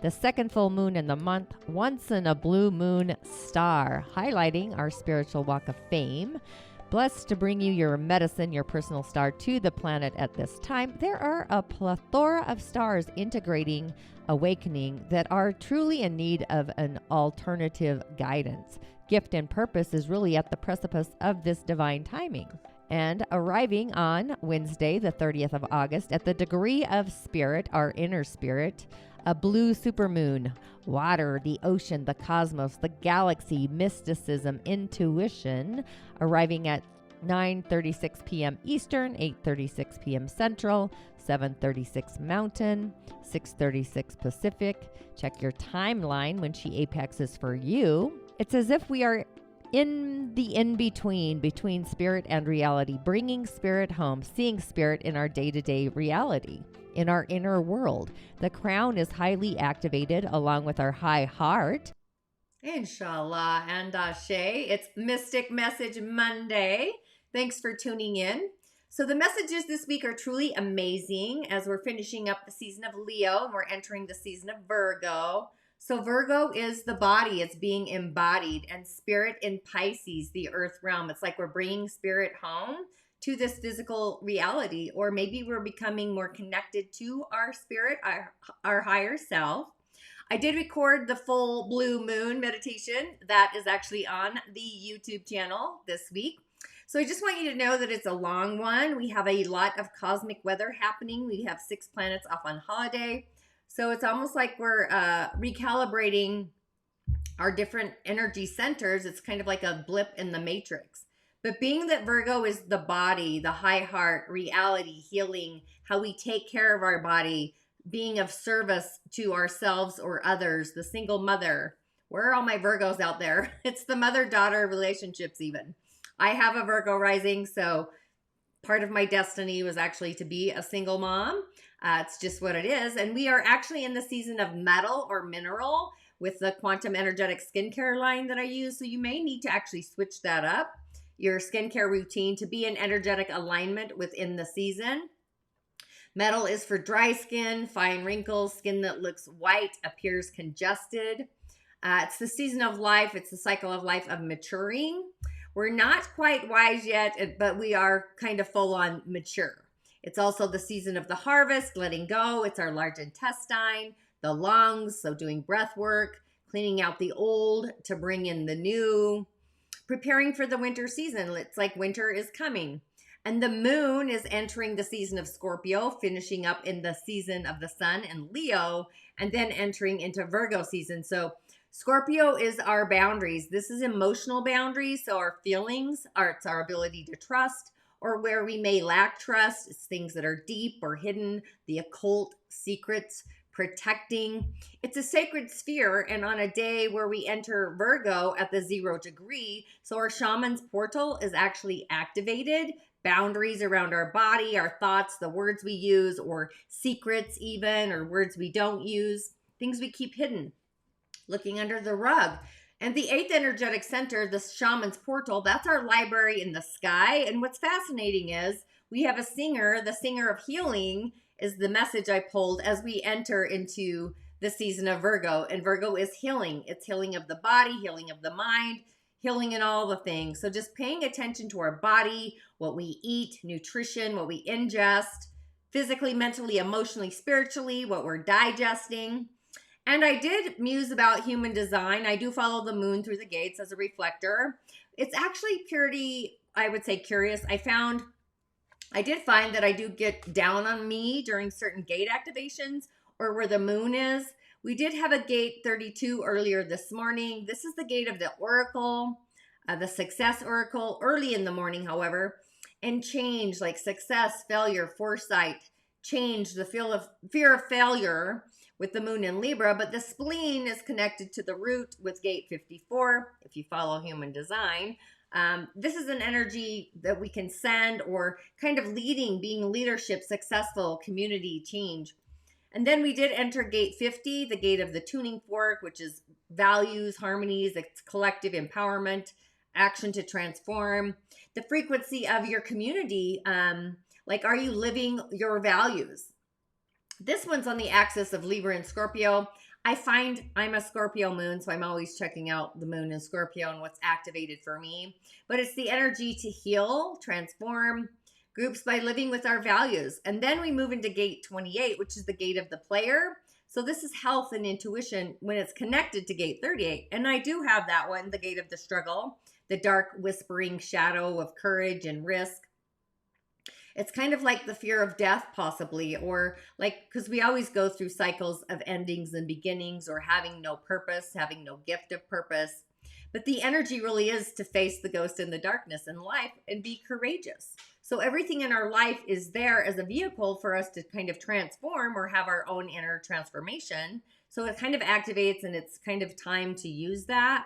the second full moon in the month, once in a blue moon star, highlighting our spiritual walk of fame. Blessed to bring you your medicine, your personal star, to the planet at this time. There are a plethora of stars integrating awakening that are truly in need of an alternative guidance. Gift and purpose is really at the precipice of this divine timing. And arriving on Wednesday, the 30th of August, at the degree of spirit, our inner spirit, a blue supermoon, water, the ocean, the cosmos, the galaxy, mysticism, intuition, arriving at 9:36 p.m. Eastern, 8:36 p.m. Central, 7:36 Mountain, 6:36 Pacific. Check your timeline when she apexes for you. It's as if we are in the in-between, between spirit and reality, bringing spirit home, seeing spirit in our day-to-day reality, in our inner world. The crown is highly activated along with our high heart. Inshallah and Ashe. It's Mystic Message Monday. Thanks for tuning in. So the messages this week are truly amazing as we're finishing up the season of Leo and we're entering the season of Virgo. So Virgo is the body, it's being embodied, and spirit in Pisces, the earth realm. It's like we're bringing spirit home to this physical reality, or maybe we're becoming more connected to our spirit, our higher self. I did record the full Blue Moon meditation that is actually on the YouTube channel this week. So I just want you to know that it's a long one. We have a lot of cosmic weather happening. We have 6 planets off on holiday. So it's almost like we're recalibrating our different energy centers. It's kind of like a blip in the matrix. But being that Virgo is the body, the high heart, reality, healing, how we take care of our body, being of service to ourselves or others, the single mother. Where are all my Virgos out there? It's the mother-daughter relationships even. I have a Virgo rising, so part of my destiny was actually to be a single mom. It's just what it is. And we are actually in the season of metal or mineral with the quantum energetic skincare line that I use. So you may need to actually switch that up, your skincare routine, to be in energetic alignment within the season. Metal is for dry skin, fine wrinkles, skin that looks white, appears congested. It's the season of life. It's the cycle of life of maturing. We're not quite wise yet, but we are kind of full on mature. It's also the season of the harvest, letting go. It's our large intestine, the lungs, so doing breath work, cleaning out the old to bring in the new, preparing for the winter season. It's like winter is coming. And the moon is entering the season of Scorpio, finishing up in the season of the sun and Leo, and then entering into Virgo season. So Scorpio is our boundaries. This is emotional boundaries. So our feelings, it's our ability to trust, or where we may lack trust. It's things that are deep or hidden, the occult, secrets, protecting. It's a sacred sphere. And on a day where we enter Virgo at the 0 degree, so our shaman's portal is actually activated. Boundaries around our body, our thoughts, the words we use, or secrets even, or words we don't use, things we keep hidden, looking under the rug. And the 8th energetic center, the shaman's portal, that's our library in the sky. And what's fascinating is we have a singer, the singer of healing is the message I pulled as we enter into the season of Virgo. And Virgo is healing. It's healing of the body, healing of the mind, healing in all the things. So just paying attention to our body, what we eat, nutrition, what we ingest, physically, mentally, emotionally, spiritually, what we're digesting. And I did muse about human design. I do follow the moon through the gates as a reflector. It's actually pretty, I would say, curious. I did find that I do get down on me during certain gate activations or where the moon is. We did have a gate 32 earlier this morning. This is the gate of the oracle, the success oracle, early in the morning, however, and change, like success, failure, foresight, change, the fear of failure with the moon in Libra. But the spleen is connected to the root with gate 54, if you follow human design. This is an energy that we can send, or kind of leading, being leadership, successful, community, change. And then we did enter gate 50, the gate of the tuning fork, which is values, harmonies, it's collective empowerment, action to transform, the frequency of your community. Like, are you living your values? This one's on the axis of Libra and Scorpio. I find I'm a Scorpio moon, so I'm always checking out the moon in Scorpio and what's activated for me. But it's the energy to heal, transform groups by living with our values. And then we move into gate 28, which is the gate of the player. So this is health and intuition when it's connected to gate 38. And I do have that one, the gate of the struggle, the dark whispering shadow of courage and risk. It's kind of like the fear of death, possibly, or like, because we always go through cycles of endings and beginnings, or having no purpose, having no gift of purpose. But the energy really is to face the ghost in the darkness in life and be courageous. So everything in our life is there as a vehicle for us to kind of transform or have our own inner transformation. So it kind of activates, and it's kind of time to use that.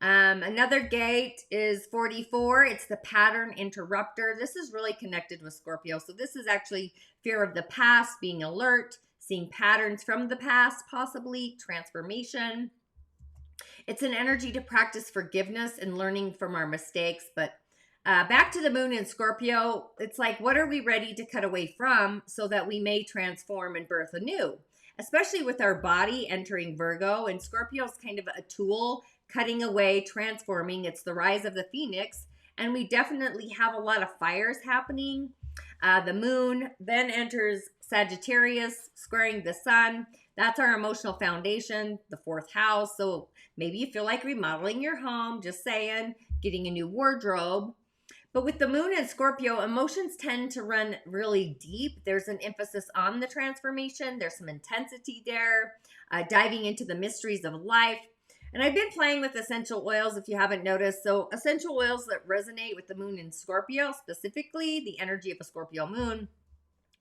Another gate is 44. It's the pattern interrupter. This is really connected with Scorpio. So this is actually fear of the past, being alert, seeing patterns from the past, possibly transformation. It's an energy to practice forgiveness and learning from our mistakes. But back to the moon in Scorpio, it's like, what are we ready to cut away from so that we may transform and birth anew? Especially with our body entering Virgo, and Scorpio is kind of a tool, cutting away, transforming. It's the rise of the phoenix, and we definitely have a lot of fires happening. The moon then enters Sagittarius, squaring the sun. That's our emotional foundation, the fourth house. So maybe you feel like remodeling your home, just saying, getting a new wardrobe. But with the moon in Scorpio, emotions tend to run really deep. There's an emphasis on the transformation. There's some intensity there, diving into the mysteries of life. And I've been playing with essential oils, if you haven't noticed. So essential oils that resonate with the moon in Scorpio, specifically the energy of a Scorpio moon.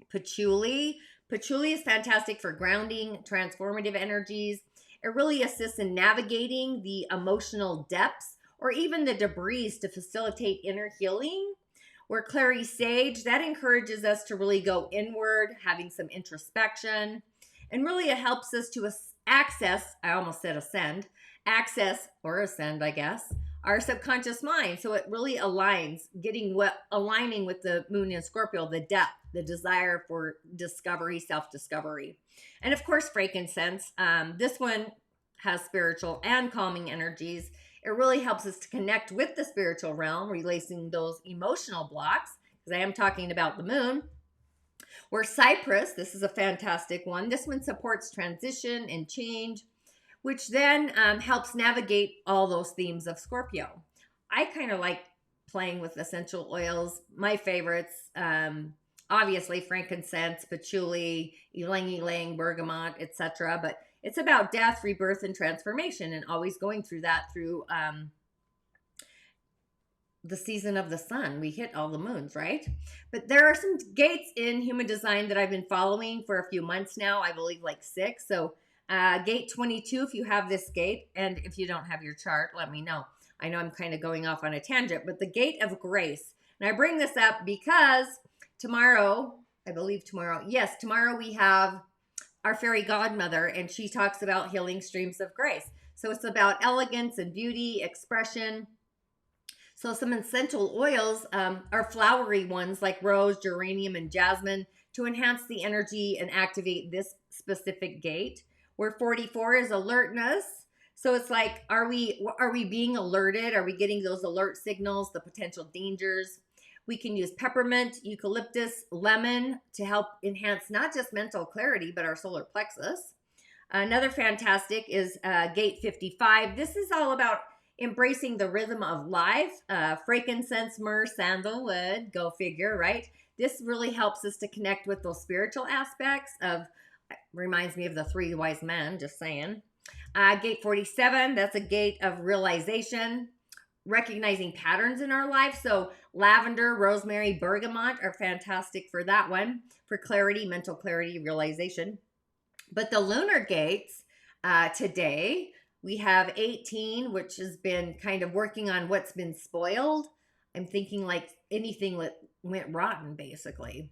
Patchouli. Patchouli is fantastic for grounding, transformative energies. It really assists in navigating the emotional depths or even the debris to facilitate inner healing. Where clary sage, that encourages us to really go inward, having some introspection. And really it helps us to access, I almost said ascend, access or ascend, I guess, our subconscious mind. So it really aligns, aligning with the moon in Scorpio, the depth, the desire for discovery, self-discovery. And of course, frankincense. This one has spiritual and calming energies. It really helps us to connect with the spiritual realm, releasing those emotional blocks, because I am talking about the moon. Where cypress, this is a fantastic one. This one supports transition and change, which then helps navigate all those themes of Scorpio. I kind of like playing with essential oils. My favorites, obviously frankincense, patchouli, ylang ylang, bergamot, etc. But it's about death, rebirth, and transformation, and always going through that through the season of the sun. We hit all the moons, right? But there are some gates in human design that I've been following for a few months now. I believe like 6. So gate 22, if you have this gate, and if you don't have your chart, let me know. I know I'm kind of going off on a tangent, but the gate of grace. And I bring this up because tomorrow, tomorrow we have our fairy godmother, and she talks about healing streams of grace. So it's about elegance and beauty, expression. So some essential oils are flowery ones like rose, geranium, and jasmine to enhance the energy and activate this specific gate. Where 44 is alertness. So it's like, are we being alerted? Are we getting those alert signals, the potential dangers? We can use peppermint, eucalyptus, lemon to help enhance not just mental clarity, but our solar plexus. Another fantastic is gate 55. This is all about embracing the rhythm of life. Frankincense, myrrh, sandalwood, go figure, right? This really helps us to connect with those spiritual aspects of, reminds me of the 3 wise men, just saying. Gate 47, that's a gate of realization, recognizing patterns in our life. So lavender, rosemary, bergamot are fantastic for that one, for clarity, mental clarity, realization. But the lunar gates today, we have 18, which has been kind of working on what's been spoiled. I'm thinking like anything that went rotten, basically.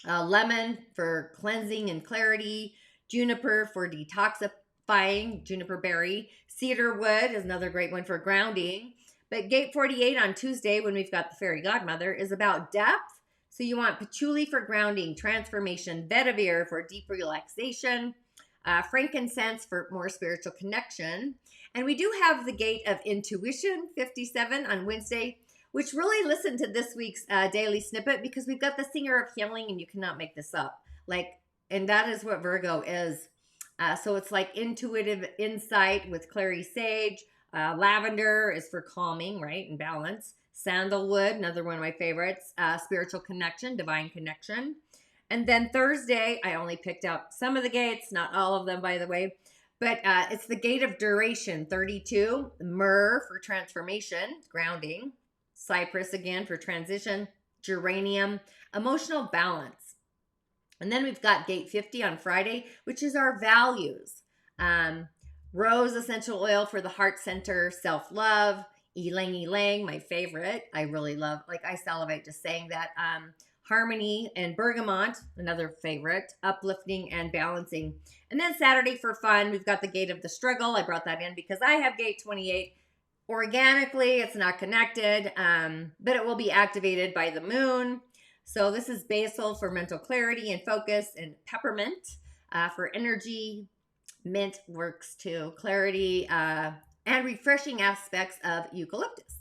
Lemon for cleansing and clarity. Juniper for detoxifying, juniper berry. Cedar wood is another great one for grounding. But gate 48 on Tuesday, when we've got the fairy godmother, is about depth. So you want patchouli for grounding, transformation, vetiver for deep relaxation. frankincense for more spiritual connection. And we do have the gate of intuition, 57 on Wednesday, which really listen to this week's daily snippet, because we've got the singer of healing, and you cannot make this up. And that is what Virgo is. So it's like intuitive insight with clary sage. Lavender is for calming, right, and balance. Sandalwood, another one of my favorites. Spiritual connection, divine connection. And then Thursday, I only picked out some of the gates, not all of them, by the way. But it's the gate of duration, 32. Myrrh for transformation, grounding. Cypress again for transition. Geranium, emotional balance. And then we've got gate 50 on Friday, which is our values. Rose essential oil for the heart center, self-love. Ylang ylang, my favorite. I really love, like I salivate just saying that. Harmony and bergamot, another favorite. Uplifting and balancing. And then Saturday for fun, we've got the gate of the struggle. I brought that in because I have gate 28. Organically, it's not connected, but it will be activated by the moon. So this is basil for mental clarity and focus, and peppermint for energy. Mint works too, clarity and refreshing aspects of eucalyptus.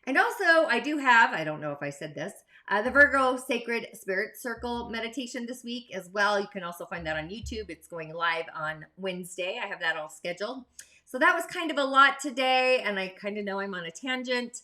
And also, I do have, I don't know if I said this, the Virgo Sacred Spirit Circle meditation this week as well. You can also find that on YouTube. It's going live on Wednesday. I have that all scheduled. So that was kind of a lot today, and I kind of know I'm on a tangent.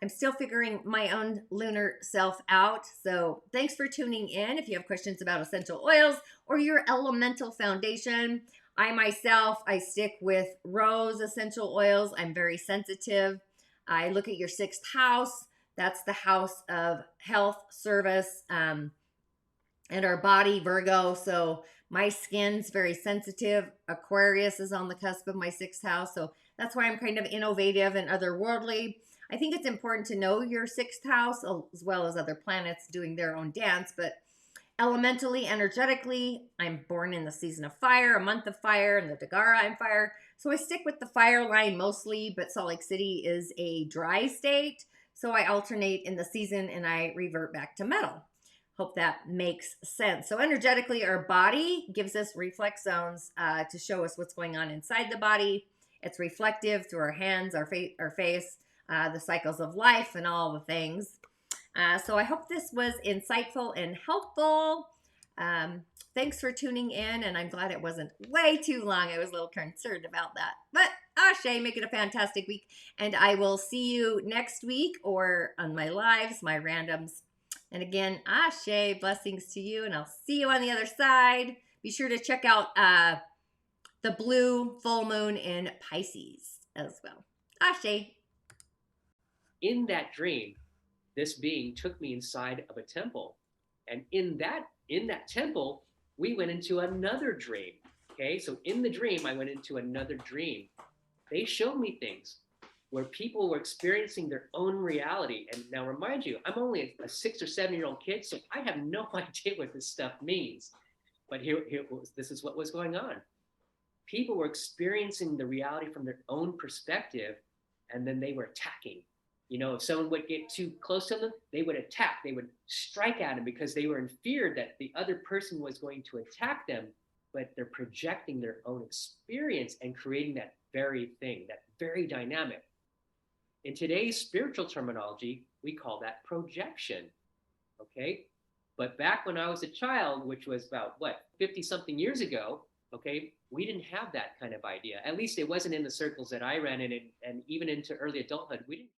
I'm still figuring my own lunar self out. So thanks for tuning in. If you have questions about essential oils or your elemental foundation, I stick with rose essential oils. I'm very sensitive. I look at your 6th house. That's the house of health, service, and our body, Virgo. So my skin's very sensitive. Aquarius is on the cusp of my 6th house. So that's why I'm kind of innovative and otherworldly. I think it's important to know your 6th house as well as other planets doing their own dance. But elementally, energetically, I'm born in the season of fire, a month of fire, and the Dagara I'm fire. So I stick with the fire line mostly, but Salt Lake City is a dry state. So I alternate in the season and I revert back to metal. Hope that makes sense. So energetically, our body gives us reflex zones to show us what's going on inside the body. It's reflective through our hands, our face, the cycles of life, and all the things. So I hope this was insightful and helpful. Thanks for tuning in, and I'm glad it wasn't way too long. I was a little concerned about that. But Ashe, make it a fantastic week, and I will see you next week or on my lives, my randoms. And again, Ashe, blessings to you, and I'll see you on the other side. Be sure to check out the Blue Full Moon in Pisces as well. Ashe. In that dream, this being took me inside of a temple. And in that temple, we went into another dream. Okay, so in the dream, I went into another dream. They showed me things where people were experiencing their own reality. And now remind you, I'm only a 6 or 7-year-old kid, so I have no idea what this stuff means. But this is what was going on. People were experiencing the reality from their own perspective, and then they were attacking. You know, if someone would get too close to them, they would attack. They would strike at them because they were in fear that the other person was going to attack them, but they're projecting their own experience and creating that very thing, that very dynamic. In today's spiritual terminology, we call that projection, okay? But back when I was a child, which was about, 50-something years ago, okay, we didn't have that kind of idea. At least it wasn't in the circles that I ran in, and even into early adulthood, we didn't